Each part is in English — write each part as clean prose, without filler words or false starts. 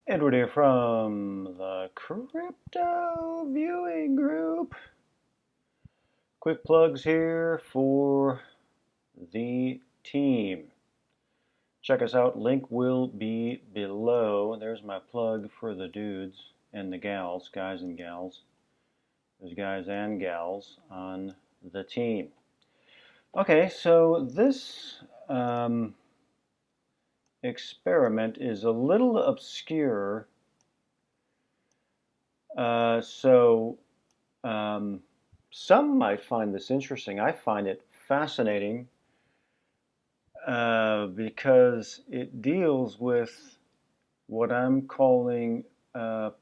Edward here from the Crypto Viewing Group. Quick plugs here for the team. Check us out. Link will be below. There's my plug for the dudes and the gals, guys and gals. There's guys and gals on the team. Okay, so this experiment is a little obscure. So some might find this interesting. I find it fascinating because it deals with what I'm calling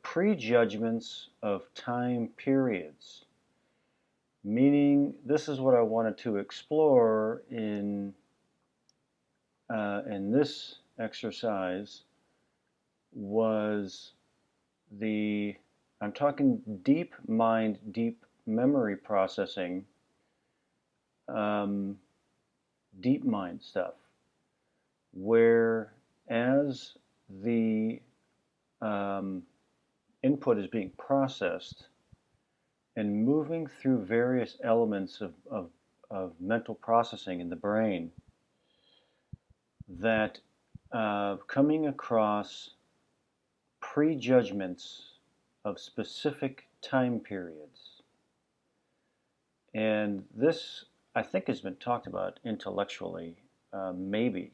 prejudgments of time periods. Meaning, this is what I wanted to explore in this exercise was I'm talking deep mind, deep memory processing, deep mind stuff, where as the input is being processed and moving through various elements of mental processing in the brain, that coming across prejudgments of specific time periods. And this, I think, has been talked about intellectually, maybe.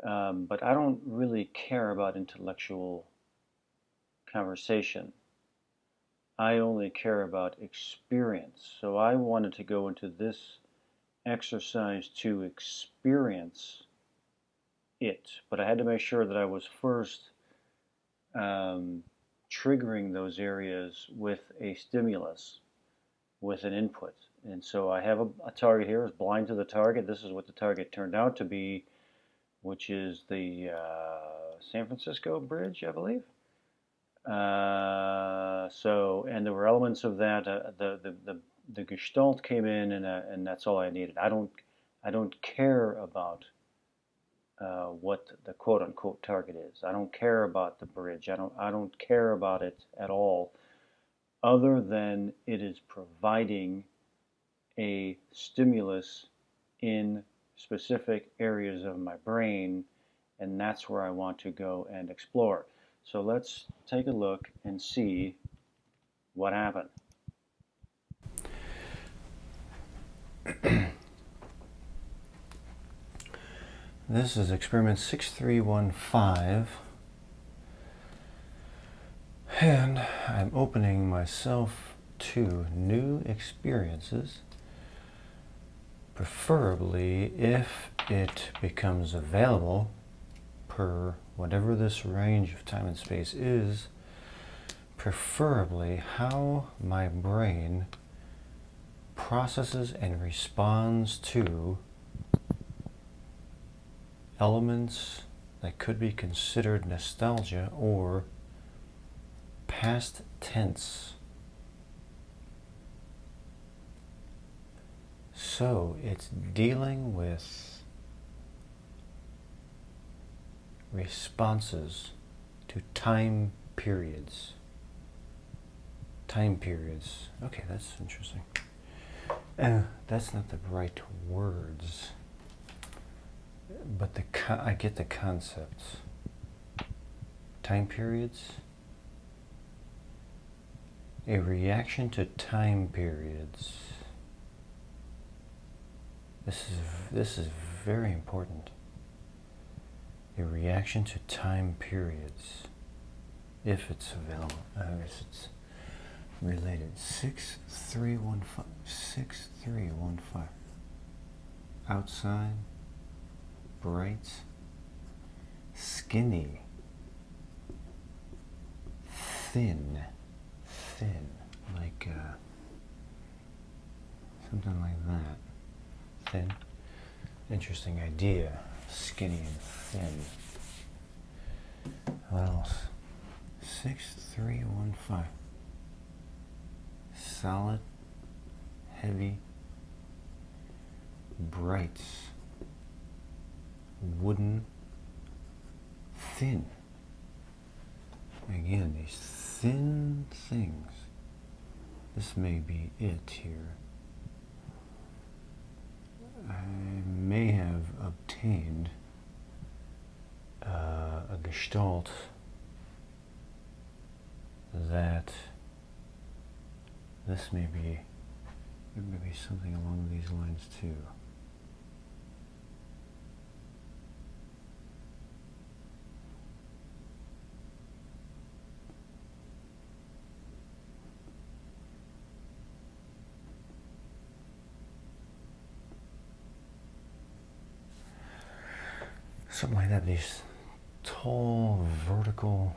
But I don't really care about intellectual conversation. I only care about experience. So I wanted to go into this exercise to experience it. But I had to make sure that I was first triggering those areas with a stimulus, with an input. And so I have a target here, is blind to the target. This is what the target turned out to be, which is the San Francisco Bridge, I believe. And there were elements of that. The Gestalt came in, and that's all I needed. I don't care about what the quote unquote target is. I don't care about the bridge. I don't care about it at all, other than it is providing a stimulus in specific areas of my brain, and that's where I want to go and explore. So let's take a look and see what happened. This is experiment 6315, and I'm opening myself to new experiences, preferably if it becomes available per whatever this range of time and space is, preferably how my brain processes and responds to elements that could be considered nostalgia or past tense. So it's dealing with responses to time periods. Time periods. Okay, that's interesting. That's not the right words, but I get the concepts. Time periods. A reaction to time periods. This is very important. A reaction to time periods, if it's available, if it's related. 6315. 6315. Outside, bright, skinny, thin, like something like that. Thin. Interesting idea. Skinny and thin. What else? 6315. Solid, heavy, bright, wooden, thin. again, these thin things. This may be it here. I may have obtained a gestalt that this may be something along these lines too. Something like that, these tall, vertical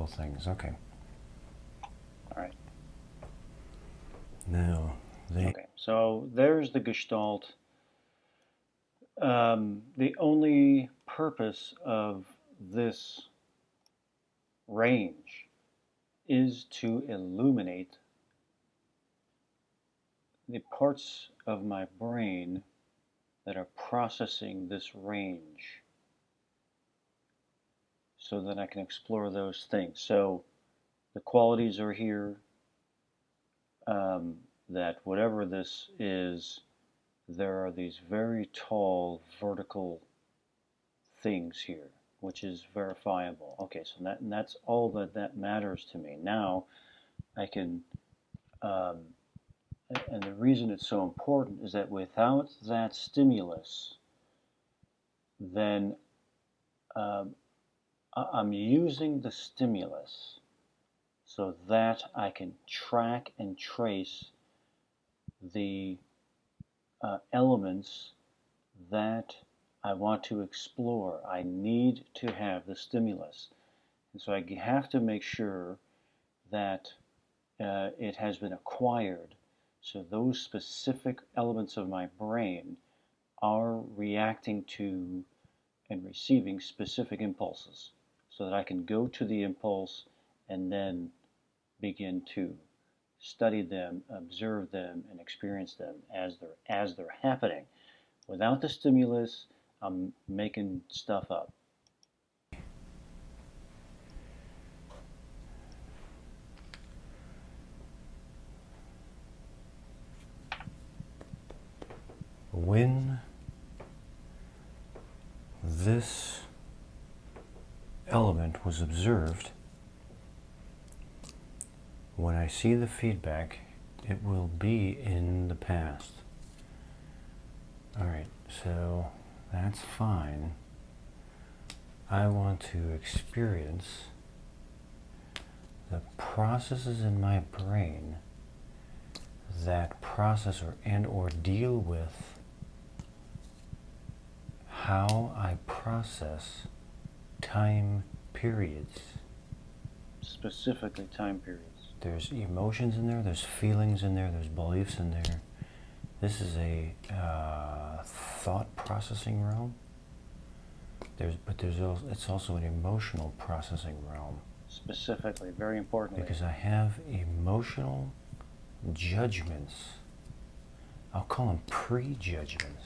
things. Okay. All right. Now, okay, so there's the Gestalt. The only purpose of this range is to illuminate the parts of my brain that are processing this range so that I can explore those things. So the qualities are here, that whatever this is, there are these very tall vertical things here, which is verifiable. Okay, so that's all that matters to me. Now I can, and the reason it's so important is that without that stimulus, then I'm using the stimulus so that I can track and trace the elements that I want to explore. I need to have the stimulus. And so I have to make sure that it has been acquired. So those specific elements of my brain are reacting to and receiving specific impulses so that I can go to the impulse and then begin to study them, observe them, and experience them as they're happening. Without the stimulus, I'm making stuff up. when this element was observed, when I see the feedback, it will be in the past. All right, so that's fine. I want to experience the processes in my brain that process or deal with how I process time periods. Specifically time periods. There's emotions in there, there's feelings in there, there's beliefs in there. This is a thought processing realm. It's also an emotional processing realm. Specifically, very importantly. Because I have emotional judgments. I'll call them pre-judgments.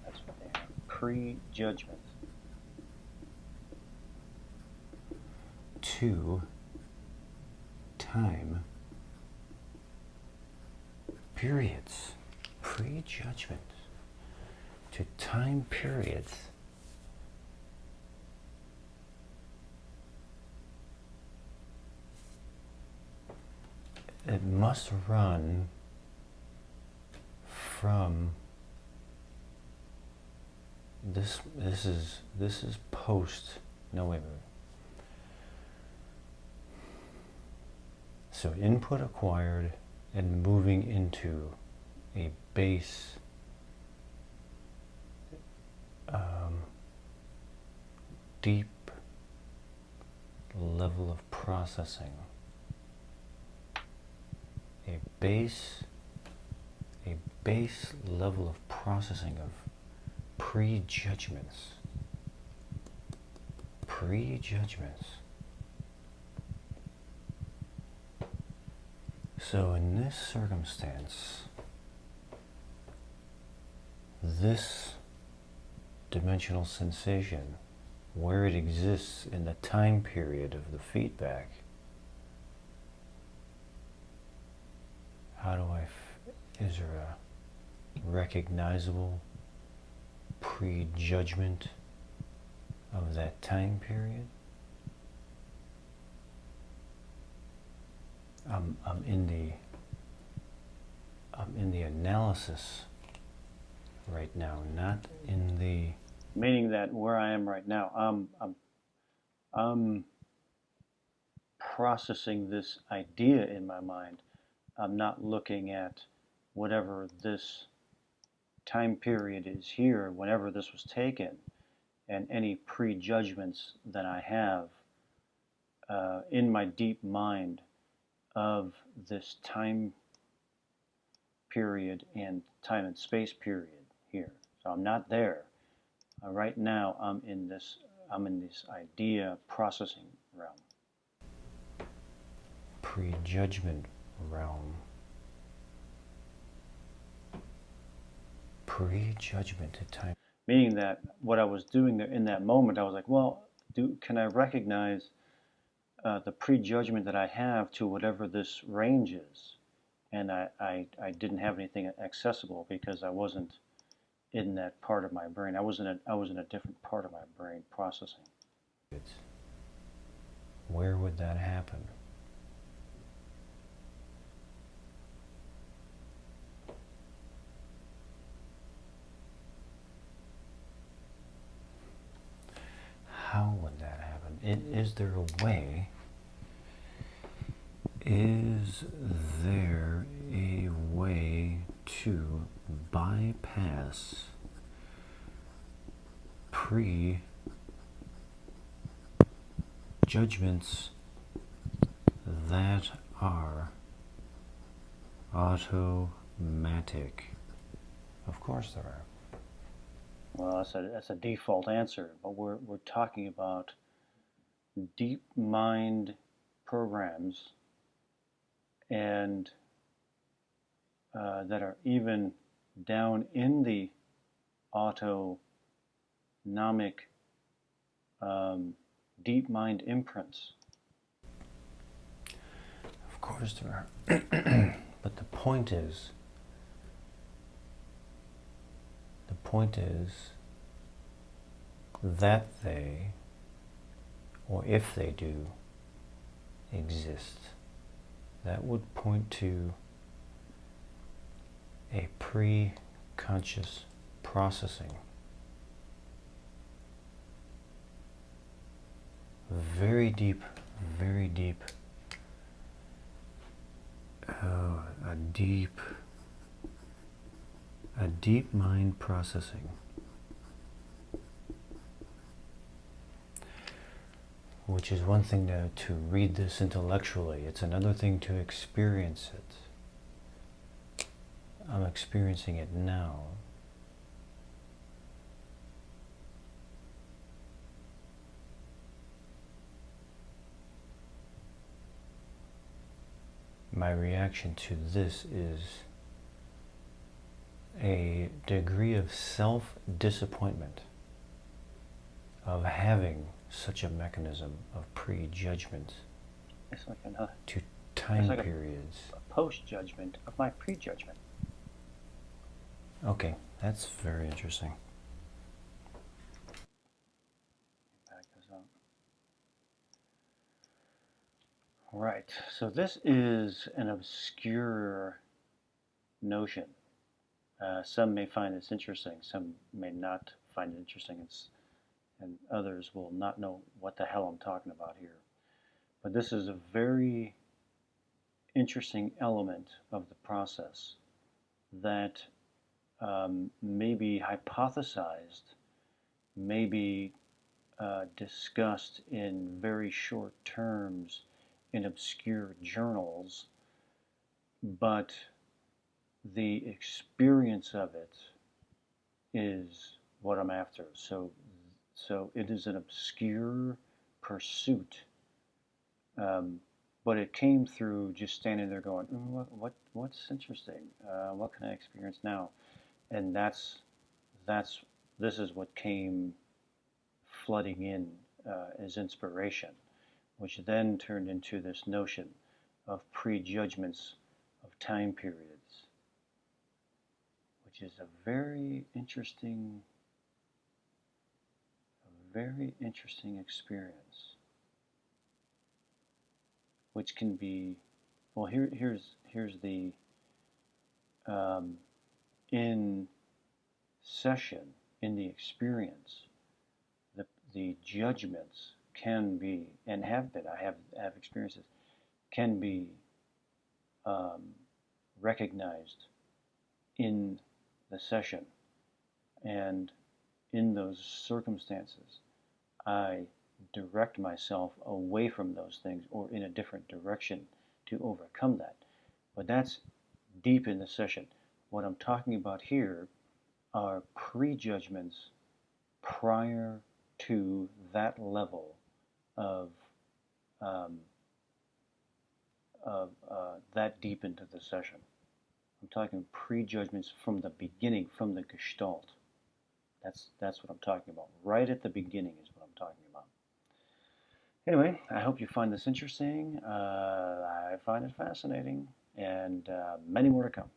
That's what they are. Pre-judgments. To time periods. Pre-judgments. To time periods. It must run from this is post. No, wait. So input acquired and moving into a base deep level of processing. A base level of processing of pre-judgments. Pre-judgments. So in this circumstance, this dimensional sensation, where it exists in the time period of the feedback. Is there a recognizable prejudgment of that time period? I'm in the analysis right now, not in the. Meaning that where I am right now, I'm processing this idea in my mind. I'm not looking at whatever this time period is here, whenever this was taken, and any prejudgments that I have in my deep mind of this time period and time and space period here. So I'm not there. Right now I'm in this idea processing realm. Prejudgment realm. Prejudgment at time. Meaning that what I was doing there in that moment, I was like, well, can I recognize the prejudgment that I have to whatever this range is? And I didn't have anything accessible because I wasn't in that part of my brain. I was in a different part of my brain processing. Where would that happen? How would that happen? Is there a way? Is there a way to bypass prejudgments that are automatic? Of course there are. Well, that's a default answer, but we're talking about deep mind programs and that are even down in the autonomic deep mind imprints. Of course there are. But the point is that they, or if they do, exist. That would point to a pre-conscious processing. Very deep, a deep mind processing. Which is one thing to read this intellectually. It's another thing to experience it. I'm experiencing it now. My reaction to this is a degree of self-disappointment of having such a mechanism of prejudgment. It's like to time periods. A post-judgment of my prejudgment. Okay, that's very interesting. Back this up. Right, so this is an obscure notion. Some may find this interesting, some may not find it interesting, and others will not know what the hell I'm talking about here. But this is a very interesting element of the process that may be hypothesized, may be discussed in very short terms in obscure journals, but the experience of it is what I'm after. So it is an obscure pursuit, but it came through just standing there going, what's interesting? What can I experience now? And that's this is what came flooding in as inspiration, which then turned into this notion of prejudgments of time periods, which is a very interesting experience, which can be, well, here's the in session, in the experience, the judgments can be, and have been, I have experiences, can be recognized in the session. And in those circumstances, I direct myself away from those things or in a different direction to overcome that. But that's deep in the session. What I'm talking about here are prejudgments prior to that level of that deep into the session. I'm talking prejudgments from the beginning, from the Gestalt. That's what I'm talking about. Right at the beginning is what I'm talking about. Anyway, I hope you find this interesting. I find it fascinating, and many more to come.